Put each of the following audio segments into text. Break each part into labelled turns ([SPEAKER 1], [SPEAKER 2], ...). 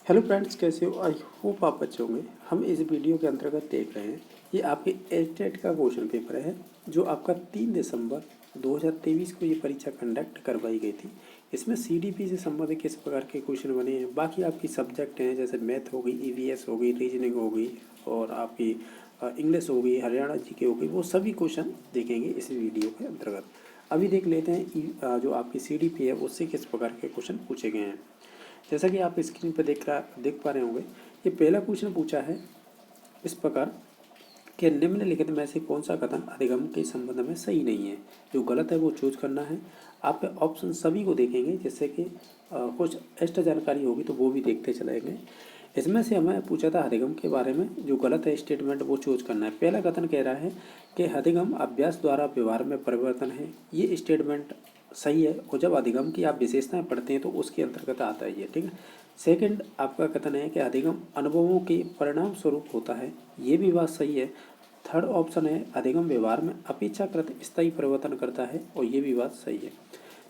[SPEAKER 1] Hello friends, कैसे हो? I hope आप अच्छे होंगे। हम इस वीडियो के अंतर्गत देख रहे हैं, ये आपके एस्टेट का क्वेश्चन पेपर है जो आपका 3 दिसंबर 2023 को ये परीक्षा कंडक्ट करवाई गई थी। इसमें सीडीपी से संबंधित किस प्रकार के क्वेश्चन बने हैं, बाकी आपकी सब्जेक्ट हैं जैसे मैथ हो गई, ईवीएस हो गई, रीजनिंग हो गई और आपकी इंग्लिश हो गई, हरियाणा जीके हो गई, वो सभी क्वेश्चन देखेंगे इस वीडियो के अंतर्गत। अभी देख लेते हैं जो आपकी सीडीपी है उससे किस प्रकार के क्वेश्चन पूछे गए हैं। जैसा कि आप स्क्रीन पर देख पा रहे होंगे, ये पहला क्वेश्चन पूछा है इस प्रकार कि निम्नलिखित में से कौन सा कथन अधिगम के संबंध में सही नहीं है। जो गलत है वो चूज करना है। आप ऑप्शन सभी को देखेंगे, जैसे कि कुछ एक्स्ट्रा जानकारी होगी तो वो भी देखते चलेंगे। इसमें से हमें पूछा था अधिगम के बारे में, जो गलत है स्टेटमेंट वो चूज करना है। पहला कथन कह रहा है कि अधिगम अभ्यास द्वारा व्यवहार में परिवर्तन है। ये स्टेटमेंट सही है, और जब अधिगम की आप विशेषताएं पढ़ते हैं तो उसके अंतर्गत आता है ये, ठीक है। सेकंड आपका कथन है कि अधिगम अनुभवों के परिणाम स्वरूप होता है। ये भी बात सही है। थर्ड ऑप्शन है अधिगम व्यवहार में अपेक्षाकृत स्थायी परिवर्तन करता है, और ये भी बात सही है।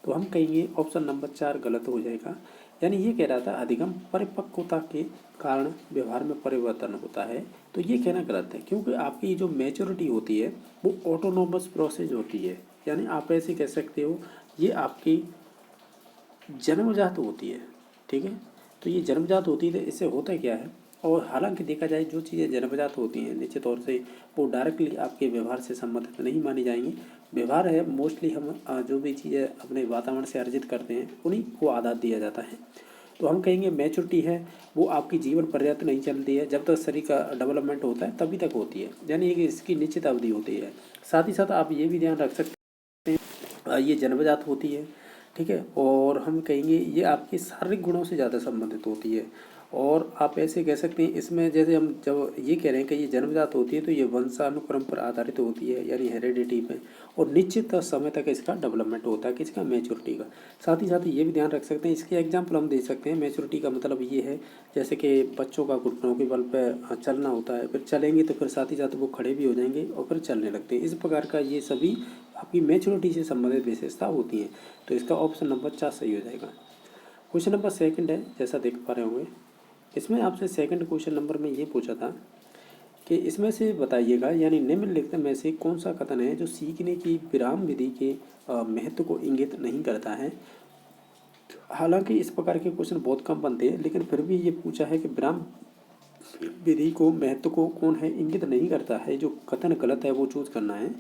[SPEAKER 1] तो हम कहेंगे ऑप्शन नंबर 4 गलत हो जाएगा। यानी ये कह रहा था अधिगम परिपक्वता के कारण व्यवहार में परिवर्तन होता है, तो ये कहना गलत है, क्योंकि आपकी जो मैच्योरिटी होती है वो ऑटोनोमस प्रोसेस होती है। यानी आप ऐसे कह सकते हो ये आपकी जन्मजात होती है, ठीक है। तो ये जन्मजात होती है, तो इससे होता क्या है, और हालांकि देखा जाए जो चीज़ें जन्मजात होती हैं निश्चित तौर से वो डायरेक्टली आपके व्यवहार से संबंधित नहीं मानी जाएंगी। व्यवहार है मोस्टली हम जो भी चीज़ें अपने वातावरण से अर्जित करते हैं उन्हीं को आधार दिया जाता है। तो हम कहेंगे मैच्योरिटी है वो आपकी जीवन पर्याप्त नहीं चलती है, जब तक शरीर का डेवलपमेंट होता है तभी तक होती है, यानी कि इसकी निश्चित अवधि होती है। साथ ही साथ आप ये भी ध्यान रख सकते हैं ये जन्मजात होती है, ठीक है। और हम कहेंगे ये आपके शारीरिक गुणों से ज़्यादा संबंधित होती है। और आप ऐसे कह सकते हैं इसमें, जैसे हम जब ये कह रहे हैं कि ये जन्मजात होती है तो ये वंशानुक्रम पर आधारित होती है, यानी हेरेडिटी पे, और निश्चित समय तक इसका डेवलपमेंट होता है, किसका, मैच्योरिटी का। साथ ही साथ ये भी ध्यान रख सकते हैं, इसके एग्जाम्पल हम दे सकते हैं। मैच्योरिटी का मतलब ये है जैसे कि बच्चों का घुटनों के बल पर चलना होता है, फिर चलेंगे तो फिर साथ ही साथ वो खड़े भी हो जाएंगे और फिर चलने लगते हैं। इस प्रकार का ये सभी आपकी मैच्योरिटी से संबंधित विशेषता होती है। तो इसका ऑप्शन नंबर 4 सही हो जाएगा। क्वेश्चन नंबर सेकंड है, जैसा देख पा रहे होंगे, इसमें आपसे सेकंड क्वेश्चन नंबर में ये पूछा था कि इसमें से बताइएगा, यानी निम्नलिखित में से कौन सा कथन है जो सीखने की विराम विधि के महत्व को इंगित नहीं करता है। हालांकि इस प्रकार के क्वेश्चन बहुत कम बनते हैं, लेकिन फिर भी ये पूछा है कि विराम विधि को महत्व को कौन है इंगित नहीं करता है। जो कथन गलत है वो चूज करना है।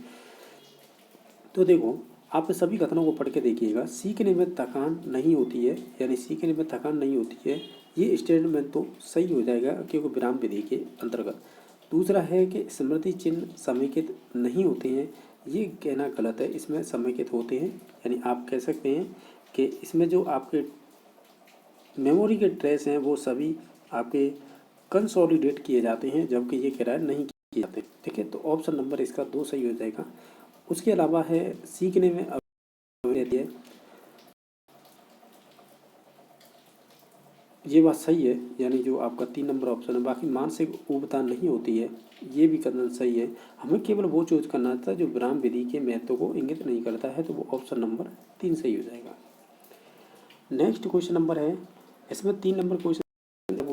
[SPEAKER 1] तो देखो, आप सभी कथनों को पढ़ के देखिएगा। सीखने में थकान नहीं होती है, यानी सीखने में थकान नहीं होती है, ये स्टेटमेंट तो सही हो जाएगा क्योंकि विराम विधि के अंतर्गत। दूसरा है कि स्मृति चिन्ह समेकित नहीं होते हैं, ये कहना गलत है, इसमें समेकित होते हैं। यानी आप कह सकते हैं कि इसमें जो आपके मेमोरी के ट्रेस हैं वो सभी आपके कंसोलिडेट किए जाते हैं, जबकि ये कह रहा है नहीं किए जाते, ठीक है। तो ऑप्शन नंबर इसका 2 सही हो जाएगा। उसके अलावा है सीखने में रहती है, ये बात सही है, यानी जो आपका 3 नंबर ऑप्शन है। बाकी मानसिक उबता नहीं होती है, ये भी कथन सही है। हमें केवल वो चूज करना था जो विराम विधि के महत्व को इंगित नहीं करता है, तो वो ऑप्शन नंबर 3 सही हो जाएगा। नेक्स्ट क्वेश्चन नंबर है, इसमें 3 नंबर क्वेश्चन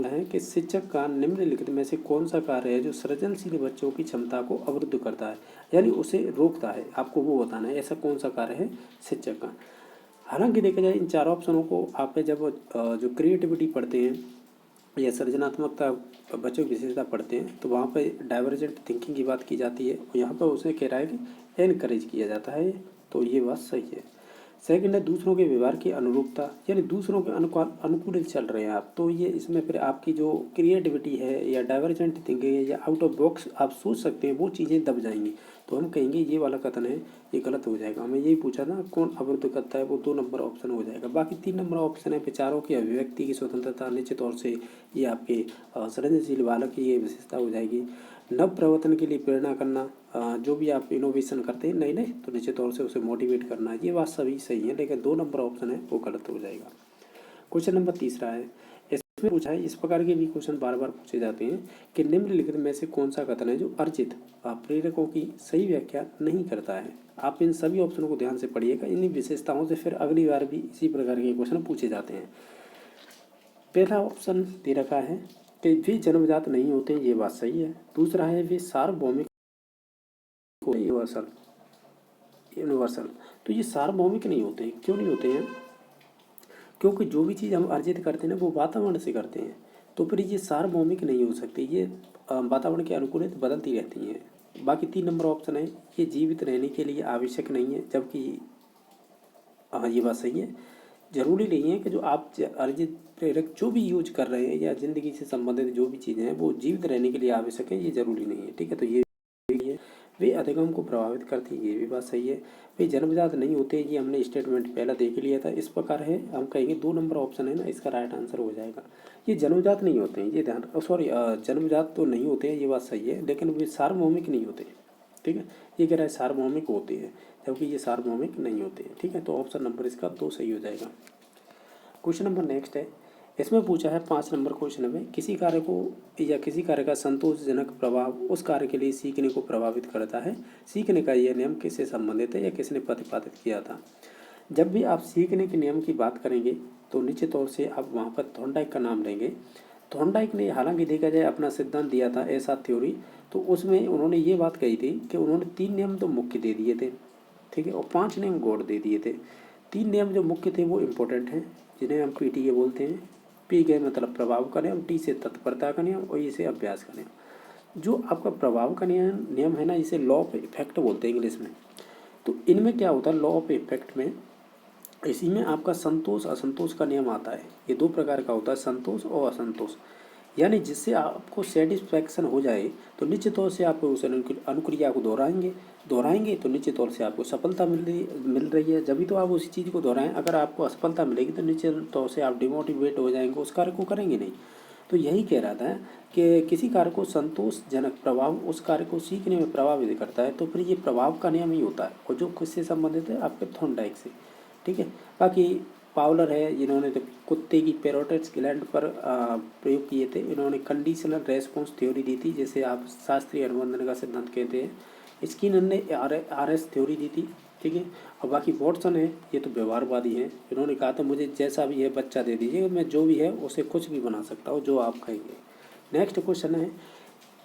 [SPEAKER 1] है कि शिक्षक का निम्नलिखित में से कौन सा कार्य है जो सृजनशील बच्चों की क्षमता को अवरुद्ध करता है, यानी उसे रोकता है। आपको वो बताना है ऐसा कौन सा कार्य है शिक्षक का। हालांकि देखा जाए इन 4 ऑप्शनों को आप जब जो क्रिएटिविटी पढ़ते हैं या सृजनात्मकता बच्चों की विशेषता पढ़ते हैं तो वहाँ पे डाइवर्जेंट थिंकिंग की बात की जाती है, और यहाँ पर उसे कह रहा है कि एनकरेज किया जाता है, तो ये बात सही है। सेकंड है दूसरों के व्यवहार की अनुरूपता, यानी दूसरों के अनुकूल चल रहे हैं आप, तो ये इसमें फिर आपकी जो क्रिएटिविटी है या डाइवर्जेंट थिंकिंग है या आउट ऑफ बॉक्स आप सोच सकते हैं, वो चीज़ें दब जाएंगी। तो हम कहेंगे ये वाला कथन है ये गलत हो जाएगा। हमें यही पूछा ना कौन अवरुद्ध करता है, वो 2 नंबर ऑप्शन हो जाएगा। बाकी 3 नंबर ऑप्शन है विचारों की अभिव्यक्ति की स्वतंत्रता, निश्चित तौर से ये आपके सृजनशील बालक की ये विशेषता हो जाएगी। नव प्रवर्तन के लिए प्रेरणा करना, जो भी आप इनोवेशन करते हैं नए नए, तो निश्चित तौर से उसे मोटिवेट करना, ये बात सभी सही है, लेकिन 2 नंबर ऑप्शन है वो गलत हो जाएगा। क्वेश्चन नंबर तीसरा है, इसमें पूछा है, इस प्रकार के भी क्वेश्चन बार बार पूछे जाते हैं कि निम्नलिखित में से कौन सा कथन है जो अर्जित प्रेरकों की सही व्याख्या नहीं करता है। आप इन सभी ऑप्शनों को ध्यान से पढ़िएगा, इन विशेषताओं से फिर अगली बार भी इसी प्रकार के क्वेश्चन पूछे जाते हैं। पहला ऑप्शन दे रखा है कि वे जन्मजात नहीं होते, ये बात सही है। दूसरा है वे सार्वभौमिक यूनिवर्सल यूनिवर्सल, तो ये सार्वभौमिक नहीं होते हैं। क्यों नहीं होते हैं? क्योंकि जो भी चीज़ हम अर्जित करते हैं ना वो वातावरण से करते हैं, तो फिर ये सार्वभौमिक नहीं हो सकती, ये वातावरण के अनुकूलित बदलती रहती हैं। बाकी 3 नंबर ऑप्शन है, ये जीवित रहने के लिए आवश्यक नहीं है, जबकि हाँ ये बात सही है। ज़रूरी नहीं है कि जो आप अर्जित प्रेरक जो भी यूज कर रहे हैं या ज़िंदगी से संबंधित जो भी चीज़ें हैं वो जीवित रहने के लिए आवश्यक है, ये ज़रूरी नहीं है। ठीक है, तो ये है वे अधिगम को प्रभावित करती है, ये भी बात सही है। वे जन्मजात नहीं होते, ये हमने स्टेटमेंट पहला देख लिया था। इस प्रकार है, हम कहेंगे 2 नंबर ऑप्शन है ना, इसका राइट आंसर हो जाएगा। ये जन्मजात नहीं होते हैं, ये ध्यान सॉरी जन्मजात तो नहीं होते हैं, ये बात सही है, लेकिन वे सार्वभौमिक नहीं होते। ठीक है, ये कह रहा है सार्वभौमिक होते हैं, जबकि ये सार्वभौमिक नहीं होते हैं। ठीक है, तो ऑप्शन नंबर इसका 2 सही हो जाएगा। क्वेश्चन नंबर नेक्स्ट है, इसमें पूछा है 5 नंबर क्वेश्चन में, किसी कार्य को या किसी कार्य का संतोषजनक प्रभाव उस कार्य के लिए सीखने को प्रभावित करता है। सीखने का यह नियम किससे संबंधित है या किसने प्रतिपादित किया था? जब भी आप सीखने के नियम की बात करेंगे तो निश्चित तौर से आप वहाँ पर थॉर्नडाइक का नाम लेंगे। थॉर्नडाइक ने हालांकि देखा जाए अपना सिद्धांत दिया था ऐसा थ्योरी, तो उसमें उन्होंने ये बात कही थी कि उन्होंने 3 नियम तो मुख्य दे दिए थे, ठीक है, और 5 नियम गौड़ दे दिए थे। 3 नियम जो मुख्य थे वो इम्पोर्टेंट हैं, जिन्हें हम PTA बोलते हैं। P के मतलब प्रभाव का नियम, T से तत्परता का नियम और E से अभ्यास का नियम। जो आपका प्रभाव का नियम है ना, इसे लॉ ऑफ इफेक्ट बोलते हैं इंग्लिश में। तो इनमें क्या होता है, लॉ ऑफ इफेक्ट में इसी में आपका संतोष असंतोष का नियम आता है। ये 2 प्रकार का होता है, संतोष और असंतोष। यानी जिससे आपको सेटिस्फैक्शन हो जाए तो निश्चित तौर से आप उस अनुक्रिया को दोहराएंगे तो निश्चित तौर से आपको सफलता मिल रही है, जब तो आप उसी चीज़ को दोहराएं। अगर आपको असफलता मिलेगी तो निश्चित तौर से आप डिमोटिवेट हो जाएंगे, उस कार्य को करेंगे नहीं। तो यही कह रहा था कि किसी कार्य को संतोषजनक प्रभाव उस कार्य को सीखने में प्रभावित करता है, तो फिर ये प्रभाव का नियम ही होता है, और जो किससे संबंधित है, आपके थॉर्नडाइक से। ठीक है, बाकी पावलर है, जिन्होंने तो कुत्ते की पेरोटिड्स ग्लैंड पर प्रयोग किए थे। इन्होंने कंडीशनल रेस्पॉन्स थ्योरी दी थी, जैसे आप शास्त्रीय अनुबंधन का सिद्धांत कहते हैं। स्किनर ने RS थ्योरी दी थी। ठीक है, और बाकी वॉटसन है, ये तो व्यवहारवादी हैं। इन्होंने कहा था मुझे जैसा भी है बच्चा दे दीजिए, मैं जो भी है उसे कुछ भी बना सकता हूँ जो आप कहेंगे। नेक्स्ट क्वेश्चन है,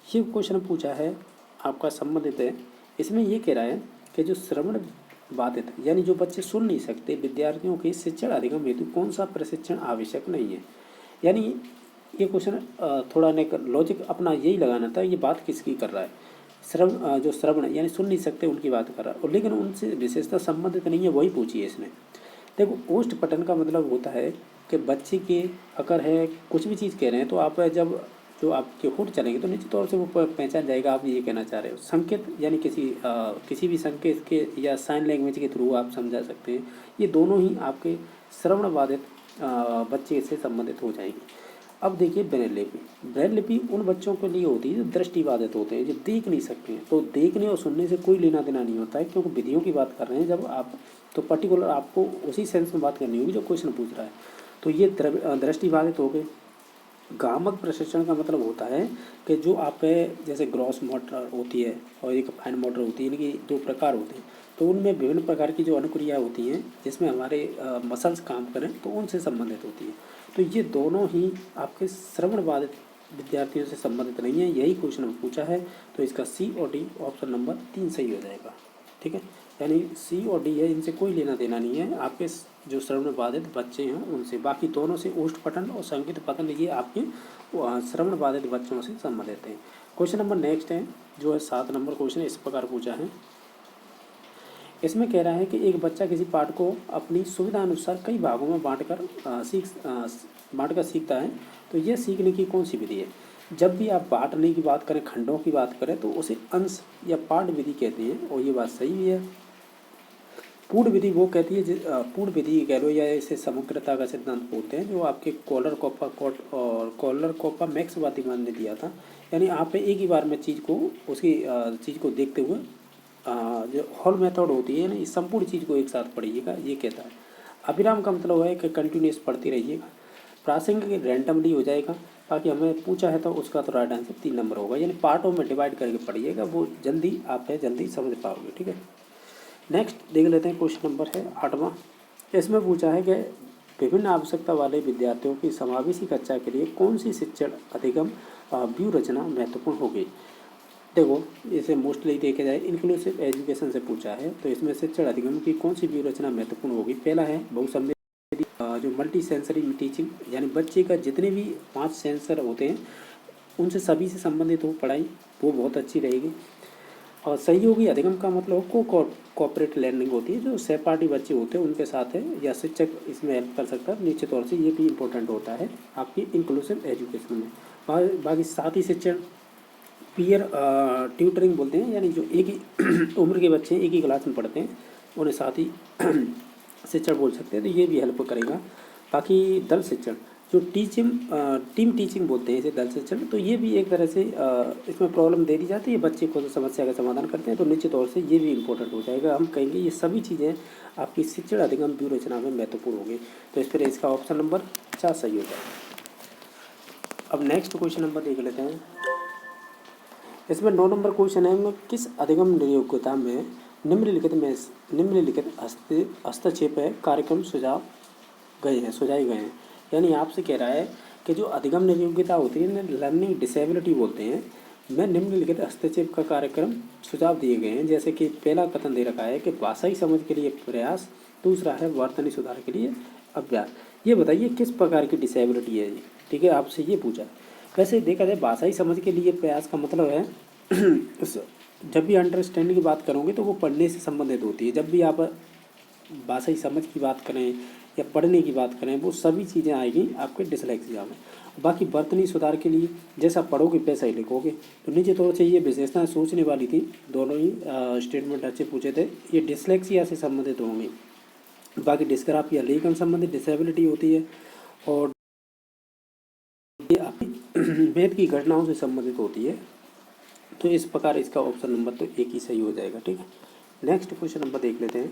[SPEAKER 1] ये क्वेश्चन पूछा है आपका संबंधित है। इसमें ये कह रहा है कि जो श्रवण बाधित यानी जो बच्चे सुन नहीं सकते, विद्यार्थियों के शिक्षण अधिगम हेतु कौन सा प्रशिक्षण आवश्यक नहीं है। यानी ये क्वेश्चन थोड़ा लॉजिक अपना यही लगाना था, ये बात किसकी कर रहा है। जो श्रवण यानी सुन नहीं सकते उनकी बात कर रहा है, और लेकिन उनसे विशेषता संबंधित नहीं है, वही पूछी है इसने। देखो, ओष्ठ पठन का मतलब होता है कि बच्चे के अगर है कुछ भी चीज़ कह रहे हैं तो आप जब जो आपके होठ चलेंगे तो निश्चित तौर से वो पहचान जाएगा आप ये कहना चाह रहे हो। संकेत यानी किसी भी संकेत के या साइन लैंग्वेज के थ्रू आप समझा सकते हैं। ये दोनों ही आपके श्रवण बाधित बच्चे से संबंधित हो जाएंगे। अब देखिए ब्रेल लिपि उन बच्चों के लिए होती है जो दृष्टिबाधित होते हैं, जो देख नहीं सकते हैं। तो देखने और सुनने से कोई लेना देना नहीं होता है, क्योंकि विधियों की बात कर रहे हैं जब आप, तो पर्टिकुलर आपको उसी सेंस में बात करनी होगी जो क्वेश्चन पूछ रहा है। तो ये दृष्टिबाधित हो गए। गामक प्रशिक्षण का मतलब होता है कि जो आप जैसे ग्रॉस मोटर होती है और एक फाइन मोटर होती है, इनकी 2 प्रकार होते हैं। तो उनमें विभिन्न प्रकार की जो अनुक्रिया होती हैं जिसमें हमारे मसल्स काम करें, तो उनसे संबंधित होती है। तो ये दोनों ही आपके श्रवण बाधित विद्यार्थियों से संबंधित नहीं है, यही क्वेश्चन पूछा है। तो इसका C और D ऑप्शन नंबर 3 सही हो जाएगा। ठीक है, यानी C और D है, इनसे कोई लेना देना नहीं है आपके जो श्रवण बाधित बच्चे हैं उनसे। बाकी दोनों से ओष्ठ पठन और संगीत पठन ये आपके श्रवण बाधित बच्चों से संबंधित हैं। क्वेश्चन नंबर नेक्स्ट है जो है 7 नंबर क्वेश्चन, इस प्रकार पूछा है। इसमें कह रहा है कि एक बच्चा किसी पाठ को अपनी सुविधा अनुसार कई भागों में बांटकर सीखता है, तो यह सीखने की कौन सी विधि है। जब भी आप बांटने की बात करें, खंडों की बात करें, तो उसे अंश या पाठ विधि कहते हैं, और ये बात सही भी है। पूर्ण विधि वो कहती है, पूर्ण विधि कह लो या इसे समग्रता का सिद्धांत बोलते हैं, जो आपके कॉलर कोपा मैक्स वातिमान ने दिया था। यानी आप एक ही बार में चीज़ को देखते हुए जो हॉल मेथड होती है ना, इस संपूर्ण चीज़ को एक साथ पढ़िएगा, ये कहता है। अभिराम का मतलब है कि कंटिन्यूस पढ़ते रहिएगा। प्रासंगिक रैंडमली हो जाएगा। बाकी हमें पूछा है तो उसका तो राइट आंसर 3 नंबर होगा, यानी पार्टों में डिवाइड करके पढ़िएगा, वो जल्दी समझ पाओगे। ठीक है, नेक्स्ट देख लेते हैं। क्वेश्चन नंबर है 8वां। इसमें पूछा है कि विभिन्न आवश्यकता वाले विद्यार्थियों की समावेशी कक्षा के लिए कौन सी शिक्षण अधिगम व्यू रचना महत्वपूर्ण होगी। देखो, इसे मोस्टली देखा जाए इंक्लूसिव एजुकेशन से पूछा है, तो इसमें शिक्षण अधिगम की कौन सी व्यू रचना महत्वपूर्ण होगी। पहला है बहुसंवेदी जो मल्टी सेंसरी टीचिंग, यानी बच्चे का जितने भी 5 सेंसर होते हैं उनसे सभी से संबंधित हो पढ़ाई, वो बहुत अच्छी रहेगी। और सहयोगी अधिगम का मतलब कोऑपरेट लर्निंग होती है, जो सहपाठी बच्चे होते हैं उनके साथ है, या शिक्षक इसमें हेल्प कर सकता है निश्चित तौर से, ये भी इम्पोर्टेंट होता है आपकी इंक्लूसिव एजुकेशन में। बाकी साथ ही शिक्षण पीयर ट्यूटरिंग बोलते हैं, यानी जो एक ही उम्र के बच्चे एक ही क्लास में पढ़ते हैं उन्हें साथ ही शिक्षण बोल सकते हैं, तो ये भी हेल्प करेगा। बाकी दल शिक्षण जो टीम टीचिंग बोलते हैं इसे दल शिक्षण, तो ये भी एक तरह से इसमें प्रॉब्लम दे दी जाती है, बच्चे को समस्या का समाधान करते हैं, तो निश्चित तौर से ये भी इम्पोर्टेंट हो जाएगा। हम कहेंगे ये सभी चीज़ें आपकी शिक्षण अधिगम व्यू रचना में महत्वपूर्ण होंगी, तो इस पर इसका ऑप्शन नंबर 4 सही हो जाएगा। अब नेक्स्ट क्वेश्चन नंबर देख लेते हैं। इसमें 9 नंबर क्वेश्चन है, किस अधिगम नियोक्ता में निम्नलिखित हस्तक्षेप कार्यक्रम सुझाए गए हैं। यानी आपसे कह रहा है कि जो अधिगम नियोक्ता होती है लर्निंग डिसेबिलिटी बोलते हैं, में निम्नलिखित हस्तक्षेप का कार्यक्रम सुझाव दिए गए हैं। जैसे कि पहला कथन दे रखा है कि भाषाई समझ के लिए प्रयास, दूसरा है वर्तनी सुधार के लिए अभ्यास। ये बताइए किस प्रकार की डिसेबिलिटी है ये, ठीक है, आपसे ये पूछा। वैसे देखा जाए भाषाई समझ के लिए प्रयास का मतलब है जब भी अंडरस्टैंडिंग की बात करोगे तो वो पढ़ने से संबंधित होती है। जब भी आप भाषाई समझ की बात करें या पढ़ने की बात करें, वो सभी चीज़ें आएगी आपके डिसलेक्सिया में। बाकी वर्तनी सुधार के लिए जैसा पढ़ोगे वैसा ही लिखोगे, तो निश्चित तौर से ये विशेषताएं सोचने वाली थी। दोनों ही स्टेटमेंट अच्छे पूछे थे, ये डिसलेक्सिया से संबंधित होंगे। बाकी डिस्ग्राफिया लेखन संबंधित डिसेबिलिटी होती है, और ये आपकी वेद की घटनाओं से संबंधित होती है। तो इस प्रकार इसका ऑप्शन नंबर तो एक ही सही हो जाएगा, ठीक है। नेक्स्ट क्वेश्चन नंबर देख लेते हैं।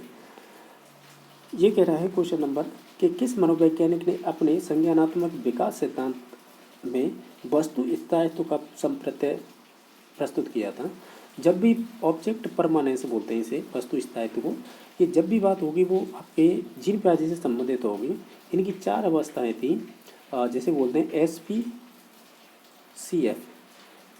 [SPEAKER 1] ये कह रहा है क्वेश्चन नंबर कि किस मनोवैज्ञानिक ने अपने संज्ञानात्मक विकास सिद्धांत में वस्तु स्थायित्व का संप्रत्यय प्रस्तुत किया था। जब भी ऑब्जेक्ट परमानेंस बोलते हैं इसे, वस्तु स्थायित्व को, ये जब भी बात होगी वो आपके जीन प्याजे से संबंधित होगी। इनकी 4 अवस्थाएं थी, जैसे बोलते हैं SPCF,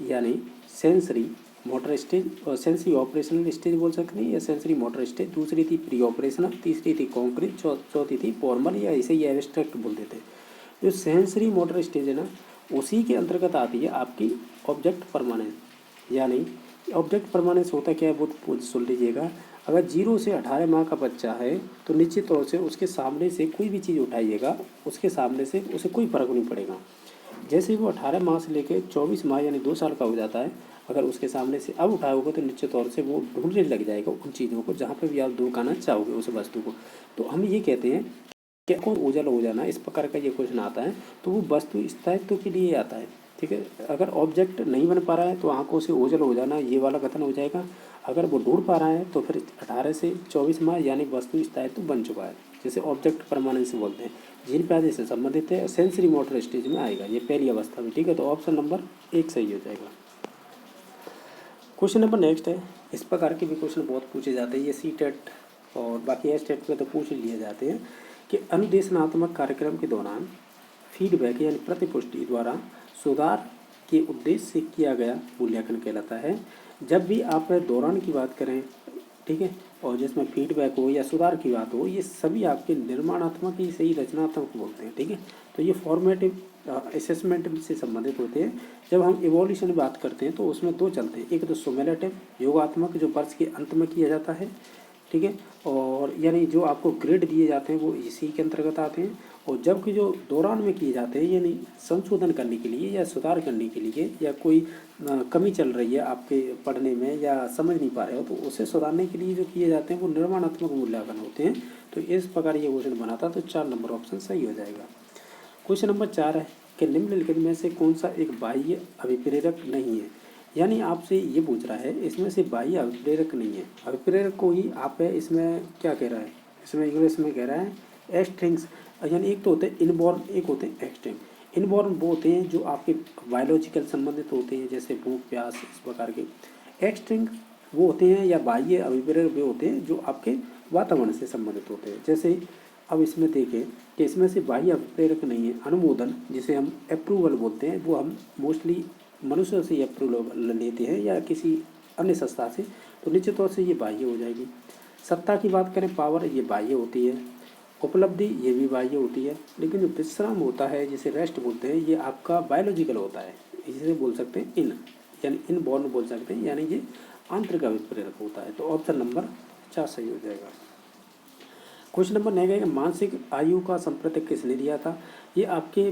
[SPEAKER 1] यानी सेंसरी मोटर स्टेज और सेंसरी ऑपरेशनल स्टेज बोल सकते हैं, या सेंसरी मोटर स्टेज। दूसरी थी प्री ऑपरेशनल, तीसरी थी कॉन्क्रीट, चौथी थी फॉर्मल, या ऐसे ही एब्स्ट्रैक्ट बोल देते हैं। जो सेंसरी मोटर स्टेज है ना, उसी के अंतर्गत आती है आपकी ऑब्जेक्ट परमानेंस। यानी ऑब्जेक्ट परमानेंस होता क्या है वो सुन लीजिएगा। अगर 0 से 18 माह का बच्चा है तो निश्चित तौर से उसके सामने से कोई भी चीज़ उठाइएगा, उसके सामने से उसे कोई फर्क नहीं पड़ेगा। जैसे ही वो 18 माह से लेकर 24 माह यानी 2 साल का हो जाता है, अगर उसके सामने से अब उठाओगे तो निश्चित तौर से वो ढूंढने लग जाएगा उन चीज़ों को जहाँ पे भी आप दूर करना चाहोगे उस वस्तु को। तो हम ये कहते हैं कि कौन ओझल हो जाना, इस प्रकार का ये क्वेश्चन आता है तो वो वस्तु स्थायित्व के लिए आता है, ठीक है। अगर ऑब्जेक्ट नहीं बन पा रहा है तो आंखों से ओझल हो जाना, ये वाला कथन हो जाएगा। अगर वो ढूंढ पा रहा है तो फिर 18 से 24 माह यानी वस्तु स्थायित्व बन चुका है, जैसे ऑब्जेक्ट परमानेंस बोलते हैं। जीन प्याजे से संबंधित है, सेंसरी मोटर स्टेज में आएगा ये पहली अवस्था में, ठीक है। तो ऑप्शन नंबर 1 सही हो जाएगा। क्वेश्चन नंबर नेक्स्ट है। इस प्रकार के भी क्वेश्चन बहुत पूछे जाते हैं, ये सीटेट और बाकी एस्टेट में तो पूछ लिए जाते हैं कि अनुदेशनात्मक कार्यक्रम के दौरान फीडबैक यानी प्रतिपुष्टि द्वारा सुधार के उद्देश्य से किया गया मूल्यांकन कहलाता है। जब भी आप दौरान की बात करें, ठीक है, और जिसमें फीडबैक हो या सुधार की बात हो, ये सभी आपके निर्माणात्मक ही सही रचनात्मक बोलते हैं, ठीक है। तो ये फॉर्मेटिव असेसमेंट से संबंधित होते हैं। जब हम इवोल्यूशन की बात करते हैं तो उसमें 2 चलते हैं, एक तो सुमेलेटिव योगात्मक जो वर्ष के अंत में किया जाता है, ठीक है, और यानी जो आपको ग्रेड दिए जाते हैं वो इसी के अंतर्गत आते हैं। और जबकि जो दौरान में किए जाते हैं यानी संशोधन करने के लिए या सुधार करने के लिए, या कोई कमी चल रही है आपके पढ़ने में या समझ नहीं पा रहे हो तो उसे सुधारने के लिए जो किए जाते हैं वो निर्माणात्मक मूल्यांकन होते हैं। तो इस प्रकार ये क्वेश्चन बना था, तो 4 नंबर ऑप्शन सही हो जाएगा। क्वेश्चन नंबर 4 है कि निम्नलिखित में से कौन सा एक बाह्य अभिप्रेरक नहीं है। यानी आपसे ये पूछ रहा है इसमें से बाह्य अभिप्रेरक नहीं है, अभिप्रेरक को ही आप है इसमें क्या कह रहा है, इसमें इंग्लिश में कह रहा है एक्सट्रिंग्स। यानी एक तो होते हैं इनबॉर्न, एक होते हैं एक्सट्रिंग। इनबॉर्न वो होते हैं जो आपके बायोलॉजिकल संबंधित होते हैं, जैसे भूख प्यास इस प्रकार के। एक्सट्रिंग वो होते हैं या बाह्य अभिप्रेरक वे होते हैं जो आपके वातावरण से संबंधित होते हैं, जैसे अब इसमें देखें कि इसमें से बाह्य अभिप्रेरक नहीं है। अनुमोदन जिसे हम अप्रूवल बोलते हैं, वो हम मोस्टली मनुष्य से अप्रूवल लेते हैं या किसी अन्य संस्था से, तो निश्चित तौर से ये बाह्य हो जाएगी। सत्ता की बात करें, पावर, ये बाह्य होती है। उपलब्धि, ये भी बाह्य होती है। लेकिन जो विश्राम होता है, जिसे रेस्ट बोलते हैं, ये आपका बायोलॉजिकल होता है। इसे बोल सकते हैं इन, यानी इनबॉर्न बोल सकते हैं, यानी ये आंतरिक अभिप्रेरक होता है। तो ऑप्शन नंबर 4 सही हो जाएगा। क्वेश्चन नंबर 9 है, मानसिक आयु का संप्रतीक किसने दिया था? ये आपके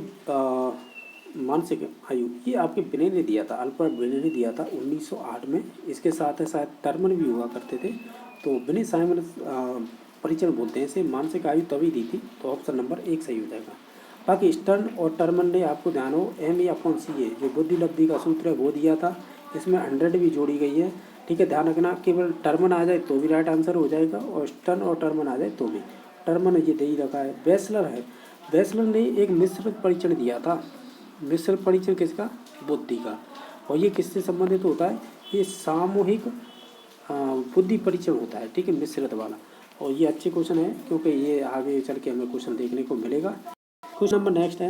[SPEAKER 1] मानसिक आयु ये आपके विनय ने दिया था, अल्फ्रेड विनय ने दिया था 1908 में। इसके साथ है शायद टर्मन भी हुआ करते थे, तो विनय साइमन परीक्षण बोलते हैं इसे। मानसिक आयु तभी दी थी, तो ऑप्शन नंबर 1 सही हो जाएगा। बाकी स्टर्न और टर्मन ने, आपको ध्यान हो, MA/CA जो बुद्धि लब्धि का सूत्र है वो दिया था। इसमें 100 भी जोड़ी गई है, ठीक है, ध्यान रखना। केवल टर्मन आ जाए तो भी राइट आंसर हो जाएगा, और स्टर्न और टर्मन आ जाए तो भी। टर्मन ये दे ही रखा है। बेसलर है, बेसलर ने एक मिश्रित परीक्षण दिया था। मिश्रित परीक्षण किसका? बुद्धि का। और ये किससे संबंधित होता है? ये सामूहिक बुद्धि परीक्षण होता है, ठीक है, मिश्रित वाला। और ये अच्छे क्वेश्चन है, क्योंकि ये आगे चल के हमें क्वेश्चन देखने को मिलेगा। क्वेश्चन नंबर नेक्स्ट है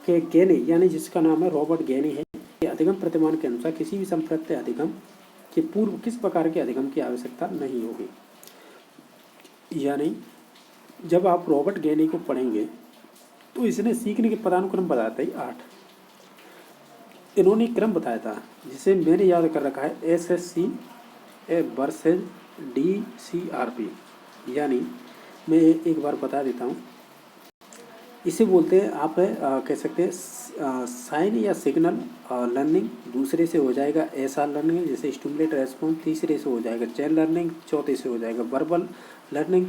[SPEAKER 1] कि गेनी, यानी जिसका नाम है रॉबर्ट गेनी है, कि अधिगम प्रतिमान के अनुसार किसी भी संप्रत्य अधिगम के पूर्व किस प्रकार के अधिगम की आवश्यकता नहीं होगी। यानी जब आप रॉबर्ट गेनी को पढ़ेंगे तो इसने सीखने के पदानुक्रम बताया था 8। इन्होंने क्रम बताया था जिसे मैंने याद कर रखा है, SSC वर्सेज DCRP। यानी मैं एक बार बता देता हूँ। इसे बोलते हैं आप कह सकते हैं साइन या सिग्नल लर्निंग। दूसरे से हो जाएगा SR लर्निंग, जैसे स्टिमुलेट रेस्पॉन्स। तीसरे से हो जाएगा चेन लर्निंग। चौथे से हो जाएगा वर्बल लर्निंग।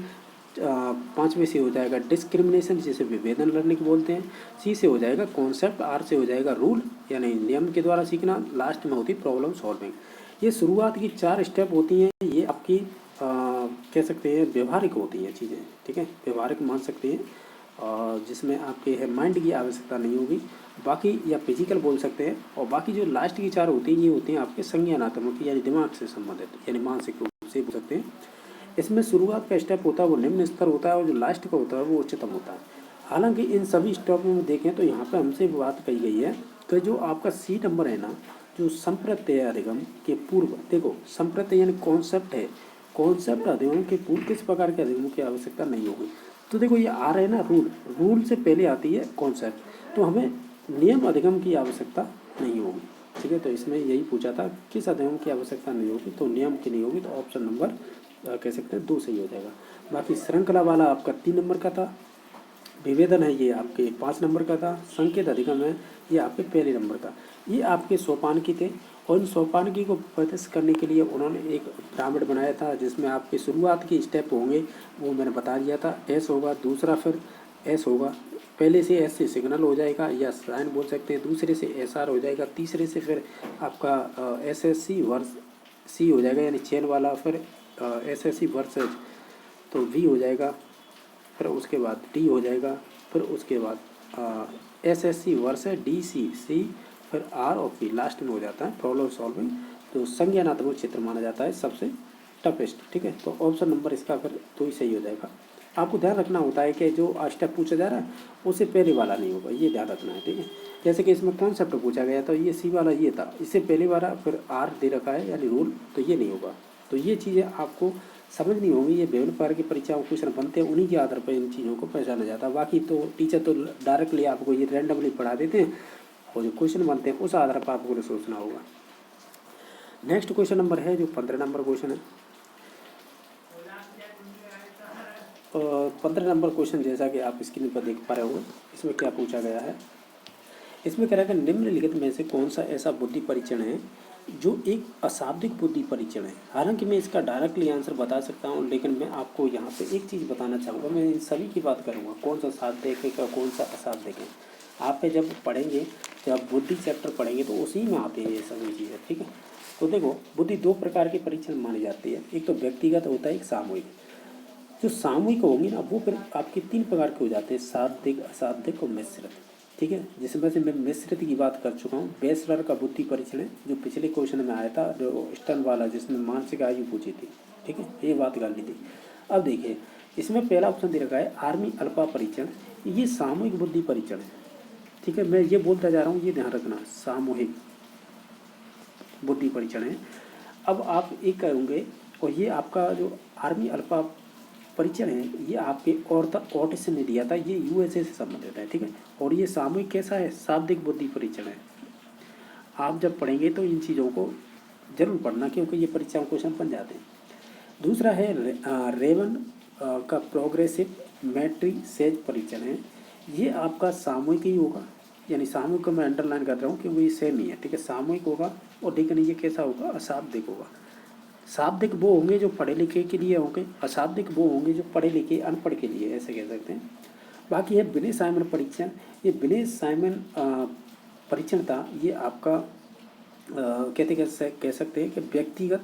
[SPEAKER 1] 5वें से हो जाएगा डिस्क्रिमिनेशन, जिसे विभेदन लर्निंग बोलते हैं। C से हो जाएगा कॉन्सेप्ट। R से हो जाएगा रूल, यानी नियम के द्वारा सीखना। लास्ट में होती प्रॉब्लम सॉल्विंग। ये शुरुआत की 4 स्टेप होती हैं। ये आपकी कह सकते हैं व्यवहारिक होती हैं चीज़ें, ठीक है, व्यवहारिक मान सकते हैं, और जिसमें आपके है माइंड की आवश्यकता नहीं होगी। बाकी या फिजिकल बोल सकते हैं। और बाकी जो लास्ट की 4 होती हैं, ये होती हैं आपके संज्ञानात्मक, यानी दिमाग से संबंधित, यानी मानसिक रूप से बोल सकते हैं। इसमें शुरुआत का स्टेप होता है वो निम्न स्तर होता है, और जो लास्ट का होता है वो उच्चतम होता है। हालांकि इन सभी स्टेपों में देखें तो यहाँ पे हमसे बात कही गई है कि जो आपका C नंबर है ना, जो संप्रत्यय अधिगम के पूर्व, देखो संप्रत्यय यानी कॉन्सेप्ट है, कॉन्सेप्ट अधिगम के पूर्व किस प्रकार के अधिगम की आवश्यकता नहीं होगी। तो देखो ये आ रहा है ना रूल, रूल से पहले आती है कॉन्सेप्ट, तो हमें नियम अधिगम की आवश्यकता नहीं होगी, ठीक है। तो इसमें यही पूछा था किस अधिगम की आवश्यकता नहीं होगी, तो नियम की नहीं होगी, तो ऑप्शन नंबर कह सकते हैं 2 सही हो जाएगा। बाकी श्रृंखला वाला आपका 3 नंबर का था। विभेदन है ये आपके 5 नंबर का था। संकेत अधिगम है ये आपके पहले नंबर का। ये आपके सोपानकी थे, और इन सोपानकी को प्रदर्शित करने के लिए उन्होंने एक पिरामिड बनाया था, जिसमें आपके शुरुआत के स्टेप होंगे वो मैंने बता दिया था। S होगा, दूसरा फिर S होगा, पहले से S से सिग्नल हो जाएगा या साइन बोल सकते हैं, दूसरे से SR हो जाएगा, तीसरे से फिर आपका SSC वर्स C हो जाएगा, यानी चेन वाला, फिर SSC वर्सेज तो V हो जाएगा, फिर उसके बाद D हो जाएगा, फिर उसके बाद SSC वर्सेज DCC, फिर R और P लास्ट में हो जाता है प्रॉब्लम सॉल्विंग। तो संज्ञानात्मक क्षेत्र माना जाता है सबसे टफेस्ट, ठीक है। तो ऑप्शन नंबर इसका फिर 2 ही सही हो जाएगा। आपको ध्यान रखना होता है कि जो स्टेप पूछा जा रहा है उससे पहले वाला नहीं होगा, ये ध्यान रखना है, ठीक है। जैसे कि इसमें कॉन्सेप्ट पूछा गया तो ये C वाला ये था, इससे पहले वाला फिर R दे रखा है यानी रूल, तो ये नहीं होगा। तो ये चीज़ें आपको समझनी होगी। ये विभिन्न प्रकार की परीक्षाओं क्वेश्चन बनते हैं, उन्हीं के आधार पर इन चीज़ों को पहचाना जाता है। बाकी तो टीचर तो डायरेक्टली आपको ये रैंडमली पढ़ा देते हैं, और जो क्वेश्चन बनते हैं उस आधार पर आपको सोचना होगा। नेक्स्ट क्वेश्चन नंबर है जो 15 नंबर क्वेश्चन है। 15 नंबर क्वेश्चन जैसा कि आप स्क्रीन पर देख पा रहे होंगे, इसमें क्या पूछा गया है। इसमें कह रहा है कि निम्नलिखित में से कौन सा ऐसा बुद्धि परीक्षण है जो एक अशाब्दिक बुद्धि परीक्षण है। हालांकि मैं इसका डायरेक्टली आंसर बता सकता हूं, लेकिन मैं आपको यहाँ पे एक चीज़ बताना चाहूँगा। मैं इन सभी की बात करूँगा, कौन सा शाब्दिक है कौन सा अशाब्दिक है। आप पे जब पढ़ेंगे, जब बुद्धि चैप्टर पढ़ेंगे तो उसी में आते हैं ये सभी चीज़ें, ठीक है। तो देखो बुद्धि 2 प्रकार के परीक्षण मानी जाती है, एक तो व्यक्तिगत होता है, एक सामूहिक। जो सामूहिक होंगी ना वो फिर आपके 3 प्रकार के हो जाते हैं, शाब्दिक, अशाब्दिक और मिश्रित, ठीक है। जिसमें से मैं मिश्रित की बात कर चुका हूँ। बेसलर का बुद्धि परीक्षण है जो पिछले क्वेश्चन में आया था, जो स्टर्न वाला जिसमें मानसिक आयु पूछी थी, ठीक है, ये बात कर ली थी। अब देखिए इसमें पहला ऑप्शन दे रखा है आर्मी अल्पा परीक्षण, ये सामूहिक बुद्धि परीक्षण है। ठीक है, मैं ये बोलता जा रहा हूँ, ये ध्यान रखना, सामूहिक बुद्धि परीक्षण है। अब आप एक करोगे और ये आपका जो आर्मी अल्पा परीक्षण है ये आपके ऑटिस ने दिया था, ये यूएसए से संबंधित है। ठीक है, और ये सामूहिक कैसा है, शाब्दिक बुद्धि परीक्षण है। आप जब पढ़ेंगे तो इन चीज़ों को जरूर पढ़ना, क्योंकि ये परीक्षा में क्वेश्चन बन जाते हैं। दूसरा है रेवन का प्रोग्रेसिव मैट्रिसेज परीक्षण है, ये आपका सामूहिक ही होगा, यानी सामूहिक को मैं अंडरलाइन कर रहा हूँ क्योंकि ये सेम ही है। ठीक है, सामूहिक होगा और लेकिन ये कैसा होगा, अशाब्दिक होगा। शाब्दिक वो होंगे जो पढ़े लिखे के लिए होंगे, अशाब्दिक वो होंगे जो पढ़े लिखे अनपढ़ के लिए, ऐसे कह सकते हैं। बाकी है बिने साइमन परीक्षण, ये बिने साइमन परीक्षण था, ये आपका कह सकते हैं कि व्यक्तिगत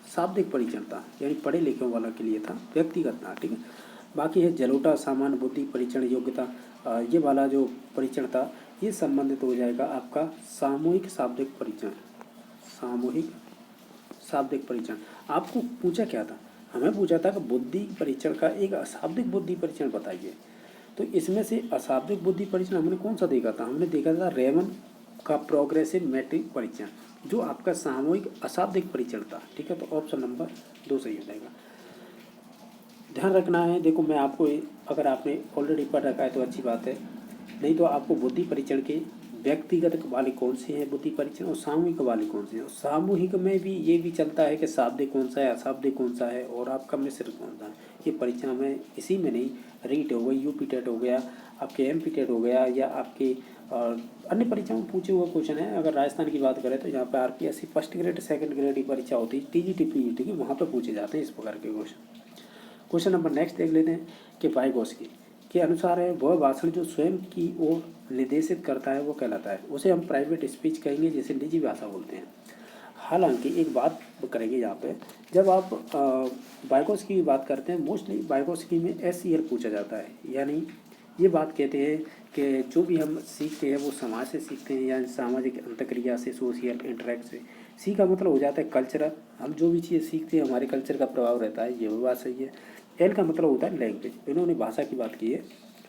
[SPEAKER 1] शाब्दिक परीक्षण था, यानी पढ़े लिखे वाला के लिए था, व्यक्तिगत था। ठीक है, बाकी है जलोटा सामान्य बुद्धि परीक्षण योग्यता, ये वाला जो परीक्षण था ये संबंधित हो जाएगा आपका सामूहिक शाब्दिक परीक्षण। सामूहिक शाब्दिक परीक्षण आपको पूछा क्या था, हमें पूछा था कि बुद्धि परीक्षण का एक अशाब्दिक बुद्धि परीक्षण बताइए। तो इसमें से अशाब्दिक बुद्धि परीक्षण हमने कौन सा देखा था, हमने देखा था रेमन का प्रोग्रेसिव मैट्रिक परीक्षण, जो आपका सामूहिक अशाब्दिक परीक्षण था। ठीक है, तो ऑप्शन नंबर 2 सही हो जाएगा। ध्यान रखना है, देखो मैं आपको, अगर आपने ऑलरेडी पढ़ रखा है तो अच्छी बात है, नहीं तो आपको बुद्धि परीक्षण के व्यक्तिगत वाले कौन से हैं बुद्धि परीक्षण और सामूहिक वाले कौन से हैं। सामूहिक में भी ये भी चलता है कि शाब्दिक कौन सा है, अशाब्दिक कौन सा है और आपका मिश्र कौन सा है। ये परीक्षा में इसी में नहीं, रीट हो गई, यूपी टेट हो गया, आपके एमपी टेट हो गया, या आपके अन्य परीक्षाओं में पूछे हुए क्वेश्चन है। अगर राजस्थान की बात करें तो यहाँ पर RPSC first grade second grade की परीक्षा होती है, टीजीटी पीजीटी की, वहाँ पर पूछे जाते हैं इस प्रकार के क्वेश्चन। क्वेश्चन नंबर नेक्स्ट देख लेते हैं कि वाइगोत्स्की के अनुसार है वह भाषण जो स्वयं की ओर निर्देशित करता है वो कहलाता है, उसे हम प्राइवेट स्पीच कहेंगे, जिसे निजी भाषा बोलते हैं। हालांकि एक बात करेंगे यहाँ पे, जब आप वाइगोत्स्की की बात करते हैं, मोस्टली वाइगोत्स्की में SEL पूछा जाता है, यानी ये बात कहते हैं कि जो भी हम सीखते हैं वो समाज से सीखते हैं, या सामाजिक अंतक्रिया से, सोशल इंटरेक्ट से। सी का मतलब हो जाता है कल्चरल, हम जो भी चीज़ सीखते हैं हमारे कल्चर का प्रभाव रहता है, ये भी बात सही है। एल का मतलब होता है लैंग्वेज, इन्होंने भाषा की बात की है।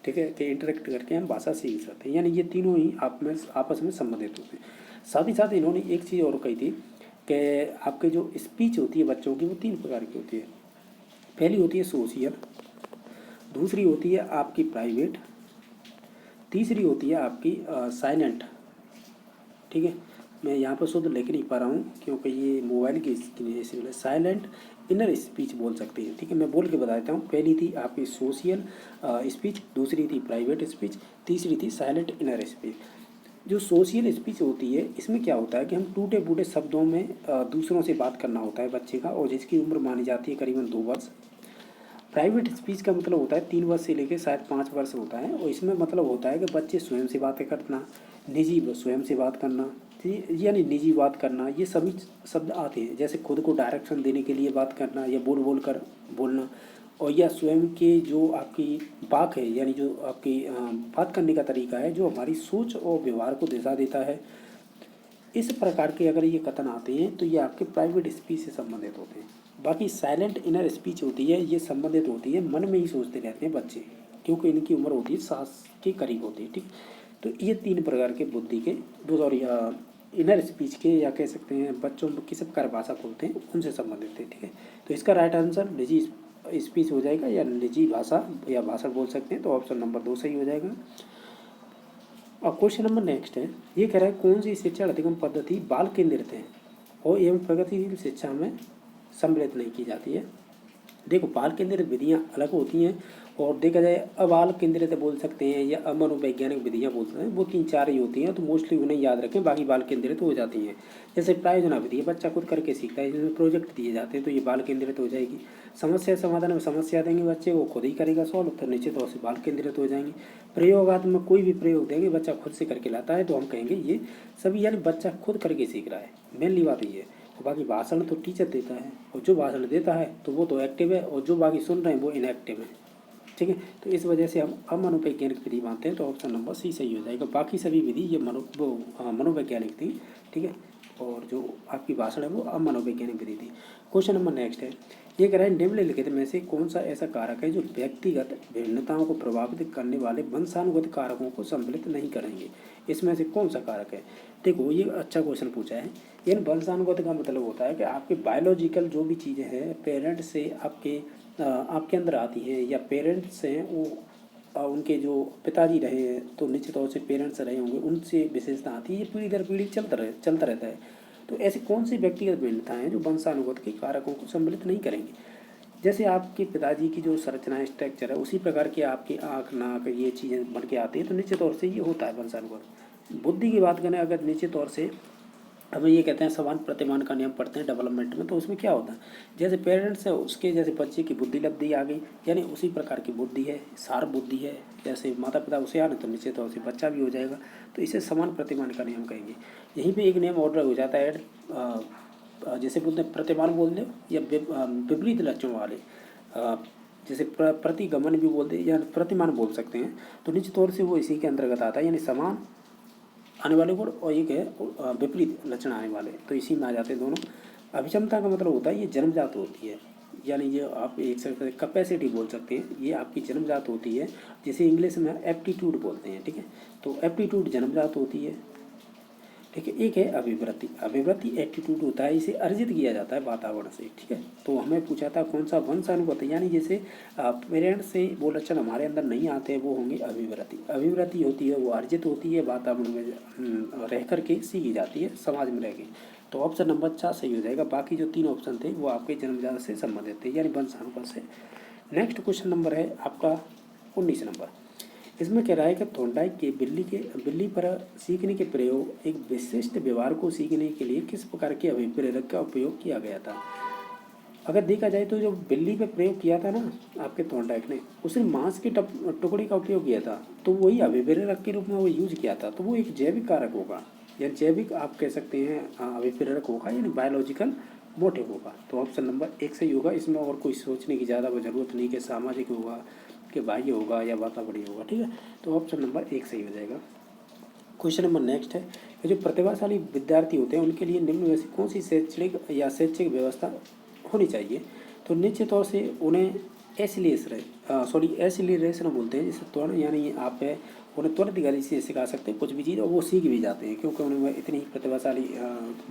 [SPEAKER 1] ठीक है, कि इंटरेक्ट करके हम भाषा सीख सकते हैं, यानी ये तीनों ही आपस में संबंधित होते हैं। साथ ही साथ इन्होंने एक चीज़ और कही थी कि आपके जो स्पीच होती है बच्चों की वो 3 प्रकार की होती है। पहली होती है सोशल, दूसरी होती है आपकी प्राइवेट, तीसरी होती है आपकी साइलेंट। ठीक है, मैं यहाँ पर शुद्ध लिख नहीं पा रहा हूँ क्योंकि ये मोबाइल की स्क्रीन है, इसलिए साइलेंट इनर स्पीच बोल सकते हैं। ठीक है, मैं बोल के बता देता हूँ। पहली थी आपकी सोशल स्पीच, दूसरी थी प्राइवेट स्पीच, तीसरी थी साइलेंट इनर स्पीच। जो सोशल स्पीच होती है इसमें क्या होता है कि हम टूटे फूटे शब्दों में दूसरों से बात करना होता है बच्चे का, और जिसकी उम्र मानी जाती है करीबन 2 वर्ष। प्राइवेट स्पीच का मतलब होता है 3 वर्ष से लेकर शायद 5 वर्ष होता है, और इसमें मतलब होता है कि बच्चे स्वयं से बातें करना, निजी स्वयं से बात करना, यानी निजी बात करना, ये सभी शब्द आते हैं। जैसे खुद को डायरेक्शन देने के लिए बात करना, या बोल बोल कर बोलना, और या स्वयं के जो आपकी बात है, यानी जो आपकी बात करने का तरीका है, जो हमारी सोच और व्यवहार को दिशा देता है। इस प्रकार के अगर ये कथन आते हैं तो ये आपके प्राइवेट स्पीच से संबंधित होते हैं। बाकी साइलेंट इनर स्पीच होती है, ये संबंधित होती है, मन में ही सोचते रहते हैं बच्चे, क्योंकि इनकी उम्र होती है 7 के करीब होती है। ठीक, तो ये 3 प्रकार के बुद्धि के इनर स्पीच के, या कह सकते हैं बच्चों में किस प्रकार भाषा बोलते हैं उनसे संबंधित है। ठीक है, तो इसका राइट आंसर निजी स्पीच हो जाएगा, या निजी भाषा या भाषण बोल सकते हैं, तो ऑप्शन नंबर 2 सही हो जाएगा। और क्वेश्चन नंबर नेक्स्ट है, ये कह रहा है कौन सी शिक्षा अधिगम पद्धति बाल केंद्रित है और एवं प्रगतिशील शिक्षा में सम्मिलित नहीं की जाती है। देखो, बाल केंद्रित विधियाँ अलग होती हैं, और देखा जाए अबाल केंद्रित बोल सकते हैं या अमनोवैज्ञानिक विधियाँ बोल सकते हैं, वो 3-4 ही होती हैं, तो मोस्टली उन्हें याद रखें, बाकी बाल केंद्रित हो जाती हैं। जैसे प्रायोजना विधि, बच्चा खुद करके सीखता है, जिसमें प्रोजेक्ट दिए जाते हैं, तो ये बाल केंद्रित हो जाएगी। समस्या समाधान में समस्या देंगे बच्चे, वो खुद ही करेगा सॉल्व, तो निश्चित तौर से बाल केंद्रित हो जाएंगे। प्रयोगात्मक कोई भी प्रयोग देंगे, बच्चा खुद से करके लाता है, तो हम कहेंगे ये सभी, यानी बच्चा खुद करके सीख रहा है, मेनली बात ये है। बाकी भाषण तो टीचर देता है, और जो भाषण देता है तो वो तो एक्टिव है, और जो बाकी सुन रहे हैं वो इनएक्टिव है। ठीक है, तो इस वजह से हम अमनोवैज्ञानिक विधि मानते हैं, तो ऑप्शन नंबर सी सही हो जाएगा। बाकी सभी विधि ये मनोवैज्ञानिक थी। ठीक है, और जो आपकी भाषण है वो अमनोवैज्ञानिक विधि थी। क्वेश्चन नंबर नेक्स्ट है, ये कह रहा है निम्नलिखित में से कौन सा ऐसा कारक है जो व्यक्तिगत भिन्नताओं को प्रभावित करने वाले वंशानुगत कारकों को सम्मिलित नहीं करेंगे। इसमें से कौन सा कारक है? देखो ये अच्छा क्वेश्चन पूछा है। इन वंशानुगत का मतलब होता है कि आपके बायोलॉजिकल जो भी चीज़ें हैं पेरेंट्स से आपके अंदर आती हैं, या पेरेंट्स हैं वो उनके जो पिताजी रहे हैं तो निश्चित तौर से पेरेंट्स रहे होंगे, उनसे विशेषता आती है। ये पीढ़ी दर पीढ़ी चलता रहता है। तो ऐसी कौन सी व्यक्तिगत भिन्नताएं हैं जो वंशानुगत के कारकों को सम्मिलित नहीं करेंगे? जैसे आपके पिताजी की जो संरचना स्ट्रक्चर है उसी प्रकार की आपकी आँख नाक ये चीज़ें बन के आती हैं, तो निश्चित तौर से ये होता है वंशानुगत। बुद्धि की बात करें अगर, निश्चित तौर से हमें ये कहते हैं समान प्रतिमान का नियम पढ़ते हैं डेवलपमेंट में, तो उसमें क्या होता है जैसे पेरेंट्स है उसके जैसे बच्चे की बुद्धि लब्धि आ गई, यानी उसी प्रकार की बुद्धि है, शार्प बुद्धि है। जैसे माता पिता उसे आ तो निश्चित तौर से बच्चा भी हो जाएगा। तो इसे समान प्रतिमान का नियम कहेंगे। यहीं पे एक नियम और हो जाता है जैसे बोलते हैं प्रतिमान बोल दे या विपरीत लक्षणों वाले, जैसे प्रतिगमन भी बोलते हैं या प्रतिमान बोल सकते हैं। तो निश्चित तौर से वो इसी के अंतर्गत आता है, यानी समान आने वाले गुण और एक है विपरीत लक्षण आने वाले, तो इसी में आ जाते हैं दोनों। अभिक्षमता का मतलब होता है ये जन्मजात होती है, यानी ये आप एक सकते कैपेसिटी बोल सकते हैं, ये आपकी जन्मजात होती है। जैसे इंग्लिश में एप्टीट्यूड बोलते हैं, ठीक है। तो एप्टीट्यूड जन्मजात होती है, ठीक है। एक है अभिवृत्ति, अभिवृत्ति एटीट्यूड होता है, इसे अर्जित किया जाता है वातावरण से, ठीक है। तो हमें पूछा था कौन सा वंशानुगत, यानी जैसे पेरेंट्स से वो लक्षण हमारे अंदर नहीं आते हैं वो होंगे अभिवृत्ति। अभिवृत्ति होती है वो अर्जित होती है, वातावरण में रह करके सीखी जाती है, समाज में रह के। तो ऑप्शन नंबर 4 सही हो जाएगा। बाकी जो 3 ऑप्शन थे वो आपके जन्मजात से संबंधित थे, यानी वंशानुगत से। नेक्स्ट क्वेश्चन नंबर है आपका 19 नंबर। इसमें कह रहा है कि थोंडाइक के बिल्ली पर सीखने के प्रयोग एक विशिष्ट व्यवहार को सीखने के लिए किस प्रकार के अभिप्रेरक का उपयोग किया गया था? अगर देखा जाए तो जो बिल्ली पे प्रयोग किया था ना आपके थोंडाइक ने, उसने मांस के टुकड़े का उपयोग किया था, तो वही अभिप्रेरक के रूप में वो यूज किया था। तो वो एक जैविक कारक होगा, या जैविक आप कह सकते हैं अभिप्रेरक होगा, यानी बायोलॉजिकल मोटिव होगा। तो ऑप्शन नंबर 1 सही होगा। इसमें और कोई सोचने की ज़्यादा ज़रूरत नहीं कि सामाजिक होगा कि बाह्य होगा या वातावरणीय होगा, ठीक है। तो ऑप्शन नंबर 1 सही हो जाएगा। क्वेश्चन नंबर नेक्स्ट है कि जो प्रतिभाशाली विद्यार्थी होते हैं उनके लिए निम्न में से कौन सी शैक्षिक व्यवस्था होनी चाहिए? तो निश्चित तौर से उन्हें एसिलेशन बोलते हैं, जिसे त्वरण, यानी आप उन्हें त्वरित गति से सिखा सकते हैं कुछ भी चीज़, और वो सीख भी जाते हैं क्योंकि उनमें इतनी प्रतिभाशाली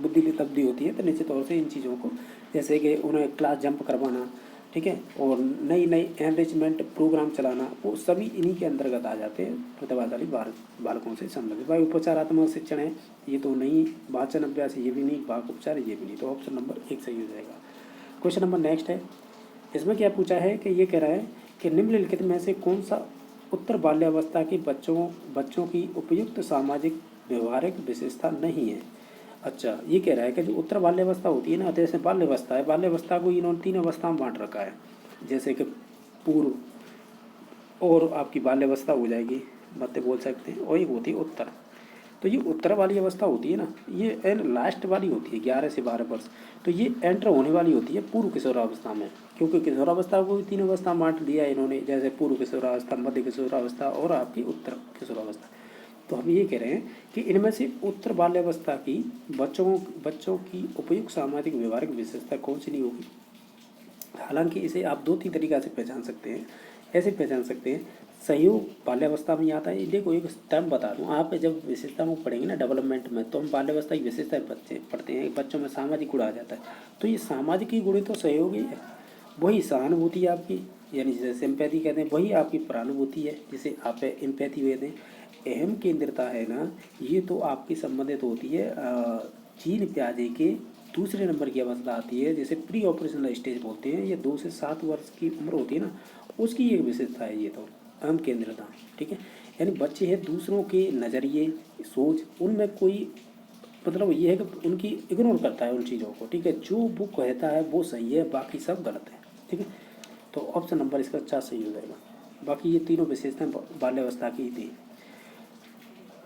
[SPEAKER 1] बुद्धि की तब्दी होती है। तो निश्चित तौर से इन चीज़ों को, जैसे कि उन्हें क्लास जंप करवाना, ठीक है, और नई एनरिचमेंट प्रोग्राम चलाना, वो सभी इन्हीं के अंतर्गत आ जाते हैं प्रतिभाशाली बालकों से संबंधित। भाई उपचारात्मक शिक्षण है ये तो नहीं, वाचन अभ्यास ये भी नहीं, वाक उपचार ये भी नहीं। तो ऑप्शन नंबर 1 सही हो जाएगा। क्वेश्चन नंबर नेक्स्ट है। इसमें क्या पूछा है कि ये कह रहा है कि निम्नलिखित में से कौन सा उत्तर बाल्यावस्था के बच्चों की उपयुक्त सामाजिक व्यवहारिक विशेषता नहीं है? अच्छा, ये कह रहा है कि जो उत्तर बाल्यावस्था होती है ना, जैसे बाल्यावस्था है, बाल्यावस्था को इन्होंने 3 अवस्था में बांट रखा है। जैसे कि पूर्व, और आपकी बाल्यावस्था हो जाएगी, मध्य बोल सकते हैं, और एक होती है उत्तर। तो ये उत्तर वाली अवस्था होती है ना, ये लास्ट वाली होती है 11 से 12 वर्ष। तो ये एंटर होने वाली होती है पूर्व किशोरावस्था में, क्योंकि किशोरावस्था को भी 3 अवस्था में बांट दिया है इन्होंने, जैसे पूर्व किशोरावस्था, मध्य किशोरावस्था और आपकी उत्तर किशोरावस्था। तो हम ये कह रहे हैं कि इनमें से उत्तर बाल्यावस्था की बच्चों की उपयुक्त सामाजिक व्यवहारिक विशेषता कौन सी नहीं होगी? हालांकि इसे आप 2-3 तरीका से पहचान सकते हैं। ऐसे पहचान सकते हैं, सहयोग बाल्यावस्था में आता है। देखो एक टर्म बता दूं, आप जब विशेषता में पढ़ेंगे ना डेवलपमेंट में, तो हम बाल्यावस्था की विशेषता बच्चे पढ़ते हैं, बच्चों में सामाजिक गुण आ जाता है। तो ये सामाजिक ही गुण तो सहयोग ही है, वही सहानुभूति आपकी, यानी जैसे सिंपैथी कहते हैं, वही आपकी प्रानुभूति है, जिसे आप एम्पैथी कहते हैं। अहम केंद्रता है ना, ये तो आपकी संबंधित होती है चीन प्याजे के दूसरे नंबर की अवस्था आती है, जैसे प्री ऑपरेशनल स्टेज बोलते हैं। ये 2 से 7 वर्ष की उम्र होती है ना, उसकी एक विशेषता है ये तो अहम केंद्रता, ठीक है। यानी बच्चे हैं दूसरों के नज़रिए सोच, उनमें कोई मतलब ये है कि उनकी इग्नोर करता है उन चीज़ों को, ठीक है। जो वो कहता है वो सही है, बाकी सब गलत है, ठीक है। तो ऑप्शन नंबर इसका 4 सही हो जाएगा। बाकी ये तीनों विशेषताएं बाल्यावस्था की थी।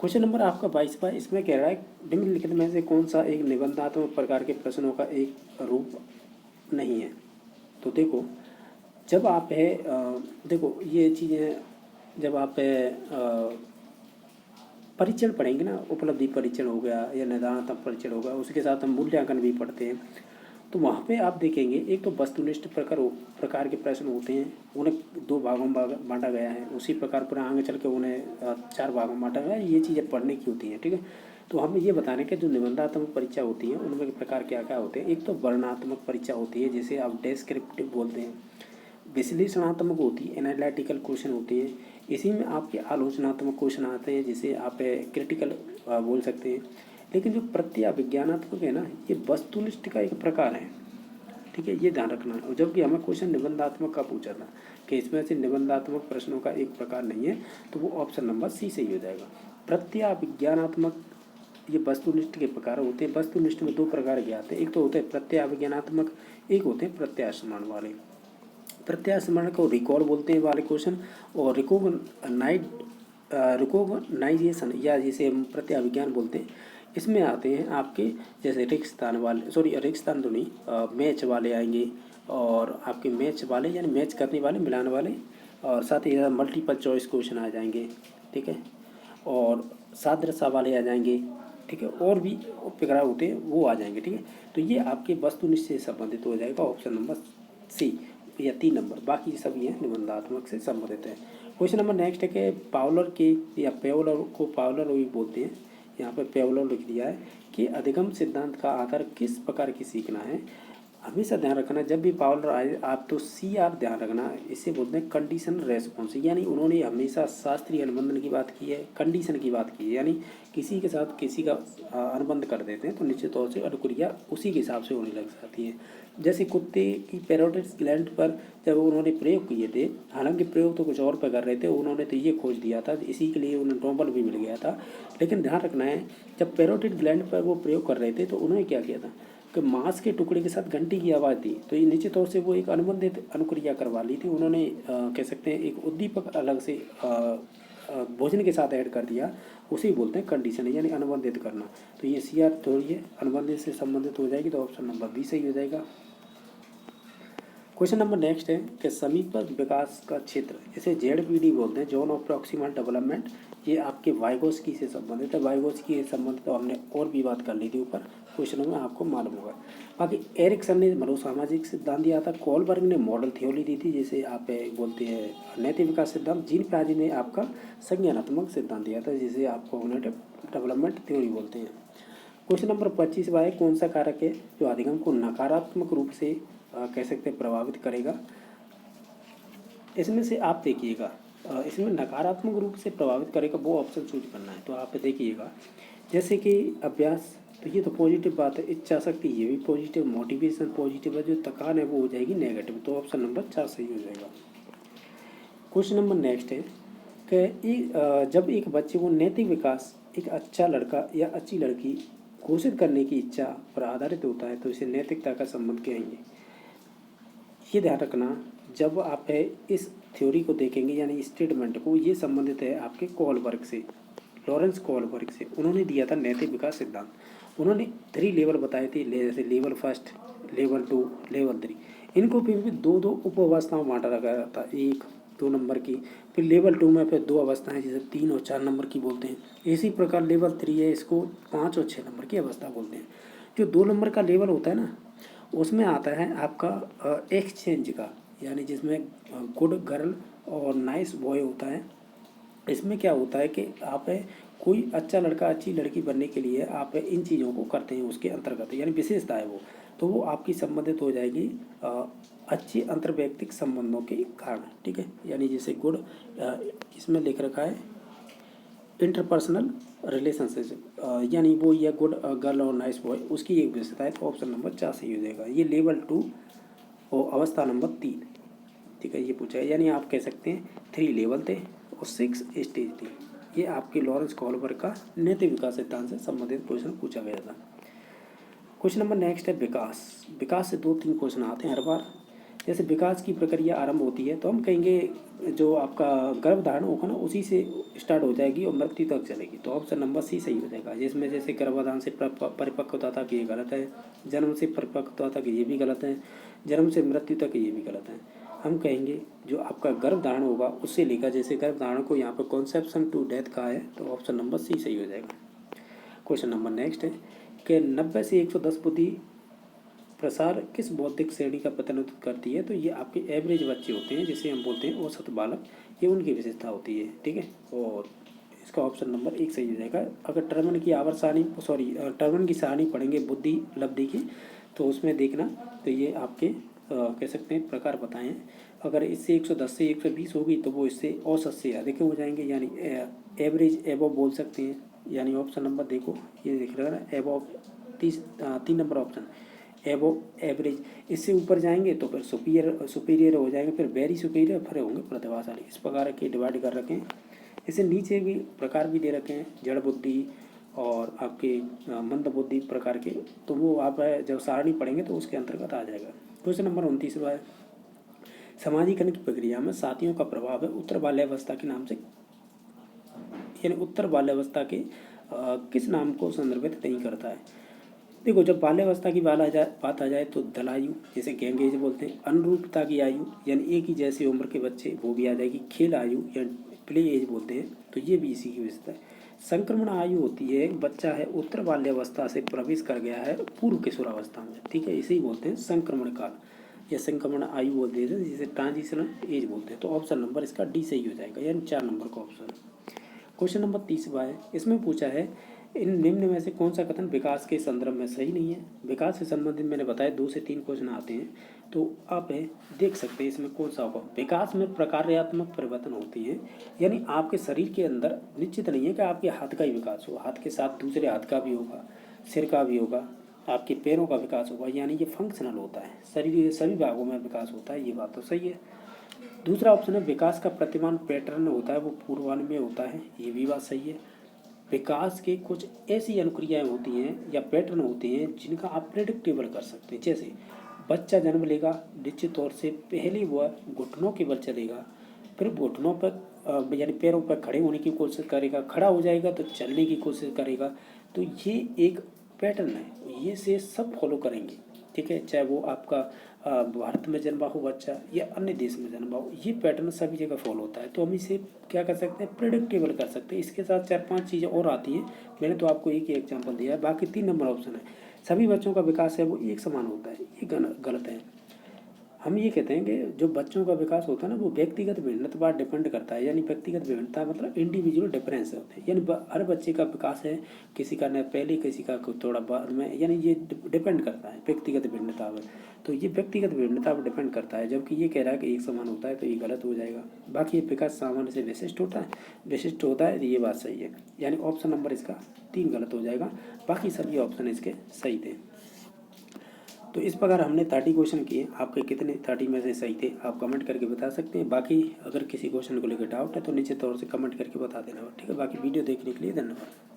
[SPEAKER 1] क्वेश्चन नंबर आपका 22वां, इसमें कह रहा है निम्नलिखित में से कौन सा एक निबंधात्मक प्रकार के प्रश्नों का एक रूप नहीं है? तो देखो जब आप देखो ये चीज़ें जब आप परीक्षण पढ़ेंगे ना, उपलब्धि परीक्षण हो गया या निदानात्मक परीक्षण होगा, उसके साथ हम मूल्यांकन भी पढ़ते हैं। तो वहाँ पे आप देखेंगे एक तो वस्तुनिष्ठ प्रकार के प्रश्न होते हैं, उन्हें 2 भागों में बांटा गया है। उसी प्रकार पूरा आगे चल के उन्हें 4 भागों में बांटा गया है। ये चीज़ें पढ़ने की होती हैं, ठीक है। तो हमें ये बताने के जो निबंधात्मक परीक्षा होती है उनमें के प्रकार क्या क्या होते हैं। एक तो वर्णनात्मक परीक्षा होती है, जिसे आप डेस्क्रिप्टिव बोलते हैं। विश्लेषणात्मक होती है, एनालिटिकल क्वेश्चन होती है। इसी में आपके आलोचनात्मक क्वेश्चन आते हैं, जिसे आप क्रिटिकल बोल सकते हैं। लेकिन जो प्रत्याविज्ञानात्मक है ना, ये वस्तुनिष्ठ का एक प्रकार है, ठीक है, ये ध्यान रखना। और जबकि हमें क्वेश्चन निबंधात्मक का पूछा था कि इसमें से निबंधात्मक प्रश्नों का एक प्रकार नहीं है, तो वो ऑप्शन नंबर सी सही हो जाएगा। प्रत्याविज्ञानात्मक ये वस्तुनिष्ठ के प्रकार होते हैं। वस्तुनिष्ठ में 2 प्रकार के आते हैं, एक तो होते हैं प्रत्याविज्ञानात्मक, एक होते हैं प्रत्यास्मरण वाले। प्रत्यास्मरण को रिकॉल बोलते हैं वाले क्वेश्चन, और रिकॉग्नाइजेशन या जिसे हम प्रत्याविज्ञान बोलते हैं, इसमें आते हैं आपके जैसे रिक्तस्थान तो नहीं, मैच वाले आएंगे, और आपके मैच वाले यानी मैच करने वाले, मिलाने वाले, और साथ ही मल्टीपल चॉइस क्वेश्चन आ जाएंगे, ठीक है, और सादृश्य वाले आ जाएंगे, ठीक है, और भी प्रकार होते हैं वो आ जाएंगे, ठीक है। तो ये आपके वस्तुनिष्ठ से संबंधित हो जाएगा, ऑप्शन नंबर सी या 3 नंबर। बाकी सब ये निबंधात्मक से संबंधित है। क्वेश्चन नंबर नेक्स्ट है कि पावलर के या पेवलर को पावलर भी बोलते हैं, यहाँ पर पेवलर लिख दिया है कि अधिगम सिद्धांत का आधार किस प्रकार की सीखना है। हमेशा ध्यान रखना, जब भी पावलर आए आप तो सी आर ध्यान रखना, इसे बोलते हैं कंडीशन रेस्पॉन्स। यानी उन्होंने हमेशा शास्त्रीय अनुबंधन की बात की है, कंडीशन की बात की है, यानी किसी के साथ किसी का अनुबंध कर देते हैं तो निश्चित तौर से अनुक्रिया उसी के हिसाब से होने लग जाती है। जैसे कुत्ते की पैरोटिड ग्लैंड पर जब उन्होंने प्रयोग किए थे, हालांकि प्रयोग तो कुछ और पर कर रहे थे, उन्होंने तो ये खोज दिया था, इसी के लिए उन्हें नोबेल भी मिल गया था। लेकिन ध्यान रखना है, जब पैरोटिड ग्लैंड पर वो प्रयोग कर रहे थे तो उन्होंने क्या किया था कि मांस के टुकड़े के साथ घंटी की आवाज़ दी, तो ये निश्चित तौर से वो एक अनुबंधित अनुक्रिया करवा ली थी। उन्होंने कह सकते हैं एक उद्दीपक अलग से भोजन के साथ ऐड कर दिया, उसे बोलते हैं कंडीशन, यानी अनुबंधित करना। तो ये सी आर थोड़ी अनुबंधित से संबंधित हो जाएगी, तो ऑप्शन नंबर बी सही हो जाएगा। क्वेश्चन नंबर नेक्स्ट है कि समीपस्थ विकास का क्षेत्र, इसे ZPD बोलते हैं, जोन ऑफ प्रॉक्सिमल डेवलपमेंट। ये आपके वाइगोस्की से संबंधित है। वाइगोस्की से संबंधित तो हमने और भी बात कर ली थी ऊपर क्वेश्चनों में, आपको मालूम होगा। बाकी एरिक्सन ने मनोसामाजिक सिद्धांत दिया था, कोलबर्ग ने मॉडल थ्योरी दी थी, जिसे आप बोलते हैं नैतिक विकास सिद्धांत। जीन पियाजे ने आपका संज्ञानात्मक सिद्धांत दिया था, जिसे आप कॉग्निटिव डेवलपमेंट थ्योरी बोलते हैं। क्वेश्चन नंबर 25 है, कौन सा कारक है जो अधिगम को नकारात्मक रूप से कह सकते हैं प्रभावित करेगा। इसमें से आप देखिएगा, इसमें नकारात्मक रूप से प्रभावित करेगा वो ऑप्शन चूज करना है। तो आप देखिएगा, जैसे कि अभ्यास, तो ये तो पॉजिटिव बात है। इच्छा शक्ति, ये भी पॉजिटिव, मोटिवेशन पॉजिटिव है। जो थकान है वो हो जाएगी नेगेटिव, तो ऑप्शन नंबर 4 सही हो जाएगा। क्वेश्चन नंबर नेक्स्ट है कि जब एक बच्चे को नैतिक विकास एक अच्छा लड़का या अच्छी लड़की घोषित करने की इच्छा पर आधारित होता है, तो इसे नैतिकता का संबंध कहेंगे। ये ध्यान रखना, जब आप इस थ्योरी को देखेंगे यानी स्टेटमेंट को, ये संबंधित है आपके कोलबर्ग से, लॉरेंस कोलबर्ग से। उन्होंने दिया था नैतिक विकास सिद्धांत। उन्होंने 3 लेवल बताए थे, जैसे लेवल 1, लेवल 2, लेवल 3। इनको फिर भी 2-2 उप अवस्थाओं में बांटा गया था, 1-2 नंबर की। फिर लेवल 2 में फिर 2 अवस्थाएं, जिसे 3 और 4 नंबर की बोलते हैं। इसी प्रकार लेवल 3 है, इसको 5 और 6 नंबर की अवस्था बोलते हैं। जो 2 नंबर का लेवल होता है ना, उसमें आता है आपका एक्सचेंज का, यानी जिसमें गुड गर्ल और नाइस बॉय होता है। इसमें क्या होता है कि आप कोई अच्छा लड़का अच्छी लड़की बनने के लिए आप इन चीज़ों को करते हैं, उसके अंतर्गत, यानी विशेषता है वो, तो वो आपकी संबंधित हो जाएगी अच्छी अंतर्वैयक्तिक संबंधों के कारण, ठीक है। यानी जैसे गुड, इसमें लिख रखा है इंटरपर्सनल रिलेशनशिप, यानी वो ये गुड गर्ल और नाइस बॉय, उसकी एक विशेषता है, तो ऑप्शन नंबर 4 सही हो जाएगा। ये लेवल 2 और अवस्था नंबर 3, ठीक है, ये पूछा है। यानी आप कह सकते हैं 3 लेवल थे और 6 स्टेज थी। ये आपके लॉरेंस कोलबर्ग का नैतिक विकास सिद्धांत से संबंधित क्वेश्चन पूछा गया था। क्वेश्चन नंबर नेक्स्ट है विकास। विकास से 2-3 क्वेश्चन आते हैं हर बार। जैसे विकास की प्रक्रिया आरंभ होती है, तो हम कहेंगे जो आपका गर्भधारण होगा ना, उसी से स्टार्ट हो जाएगी और मृत्यु तक चलेगी, तो ऑप्शन नंबर सी सही हो जाएगा। जिसमें जैसे गर्भधारण से परिपक्वता तक ये गलत है, जन्म से परिपक्वता तक ये भी गलत है, जन्म से मृत्यु तक ये भी गलत है। हम कहेंगे जो आपका गर्भधारण होगा उससे लेकर, जैसे गर्भधारण को यहाँ पर कॉन्सेप्शन टू डेथ कहा है, तो ऑप्शन नंबर सी सही हो जाएगा। क्वेश्चन नंबर नेक्स्ट है कि 90 से 110 बुद्धि प्रसार किस बौद्धिक श्रेणी का प्रतिनिधित्व करती है? तो ये आपके एवरेज बच्चे होते हैं, जिसे हम बोलते हैं औसत बालक, ये उनकी विशेषता होती है। ठीक है, और इसका ऑप्शन नंबर 1 सही हो जाएगा। अगर टर्मन की आवर्त सारणी टर्मन की सारणी पढ़ेंगे बुद्धि उपलब्धि की, तो उसमें देखना, तो ये आपके कह सकते हैं प्रकार बताएं हैं। अगर इससे 110 से 120 होगी तो वो इससे औसत से अधिक हो जाएंगे, यानी एवरेज एबव बोल सकते हैं। यानी ऑप्शन नंबर देखो, ये देख रहे हो ना, above 3 number option above average. इससे ऊपर जाएंगे तो फिर सुपीरियर हो जाएंगे, फिर वेरी सुपीरियर, फिर होंगे प्रतिभाशाली। इस प्रकार के डिवाइड कर रखे हैं। इससे नीचे भी प्रकार भी दे रखे हैं, जड़ बुद्धि और आपके मंद बुद्धि प्रकार के, तो वो आप जब सारणी पढ़ेंगे तो उसके अंतर्गत आ जाएगा। क्वेश्चन नंबर 29 है, समाजीकरण की प्रक्रिया में साथियों का प्रभाव है उत्तर बाल्यावस्था के नाम से, यानी उत्तर बाल्यावस्था के किस नाम को संदर्भित नहीं करता है? देखो, जब बाल्यावस्था की बात आ जाए तो दलायु, जैसे गैंग एज बोलते हैं, अनुरूपता की आयु, यानी एक ही जैसी उम्र के बच्चे, वो भी आ जाएगी। खेल आयु या प्ले एज बोलते हैं, तो ये भी इसी की विशेषता है। संक्रमण आयु होती है, बच्चा है उत्तर बाल्यावस्था से प्रवेश कर गया है पूर्व किशोरावस्था में। ठीक है, इसे ही बोलते हैं संक्रमण काल या संक्रमण आयु बोलते हैं, जिसे ट्रांजिशनल एज बोलते हैं। तो ऑप्शन नंबर इसका डी सही हो जाएगा, यानी 4 नंबर का ऑप्शन। क्वेश्चन नंबर 30 है, इसमें पूछा है इन निम्न में से कौन सा कथन विकास के संदर्भ में सही नहीं है? विकास से संबंधित मैंने बताया 2 से 3 क्वेश्चन आते हैं, तो आप देख सकते हैं इसमें कौन सा होगा। विकास में प्रकार्यात्मक परिवर्तन होती है, यानी आपके शरीर के अंदर निश्चित नहीं है कि आपके हाथ का ही विकास हो, हाथ के साथ दूसरे हाथ का भी होगा, सिर का भी होगा, आपके पैरों का विकास होगा, यानी ये फंक्शनल होता है, शरीर के सभी भागों में विकास होता है। ये बात तो सही है। दूसरा ऑप्शन है विकास का प्रतिमान पैटर्न होता है, वो पूर्वानुमेय होता है, ये भी बात सही है। विकास के कुछ ऐसी अनुक्रियाएं होती हैं या पैटर्न होते हैं जिनका आप प्रेडिक्टेबल कर सकते हैं। जैसे बच्चा जन्म लेगा, निश्चित तौर से पहले वह घुटनों के बल चलेगा, फिर घुटनों पर यानी पैरों पर खड़े होने की कोशिश करेगा, खड़ा हो जाएगा तो चलने की कोशिश करेगा। तो ये एक पैटर्न है, ये से सब फॉलो करेंगे। ठीक है, चाहे वो आपका भारत में जन्मा हो बच्चा या अन्य देश में जन्मा हो, ये पैटर्न सभी जगह फॉलो होता है। तो हम इसे क्या कर सकते हैं, प्रेडिक्टेबल कर सकते हैं। इसके साथ 4-5 चीज़ें और आती हैं, मैंने तो आपको एक ही एग्जांपल दिया है। बाकी 3 नंबर ऑप्शन है, सभी बच्चों का विकास है वो एक समान होता है, ये गलत है। हम ये कहते हैं कि जो बच्चों का विकास होता है ना, वो व्यक्तिगत भिन्नता पर डिपेंड करता है। यानी व्यक्तिगत भिन्नता मतलब इंडिविजुअल डिफरेंस होते हैं, यानी हर बच्चे का विकास है, किसी का न पहले, किसी का थोड़ा बाद में, यानी ये डिपेंड करता है व्यक्तिगत भिन्नता पर। तो ये व्यक्तिगत भिन्नता पर डिपेंड करता है, जबकि ये कह रहा है कि एक समान होता है, तो ये गलत हो जाएगा। बाकी ये विकास सामान्य से विशिष्ट होता है, तो ये बात सही है, यानी ऑप्शन नंबर इसका 3 गलत हो जाएगा। बाकी सभी ऑप्शन इसके सही थे। तो इस प्रकार हमने 30 क्वेश्चन किए। आपके कितने 30 में से सही थे आप कमेंट करके बता सकते हैं। बाकी अगर किसी क्वेश्चन को लेकर डाउट है तो नीचे तौर से कमेंट करके बता देना। ठीक है, बाकी वीडियो देखने के लिए धन्यवाद।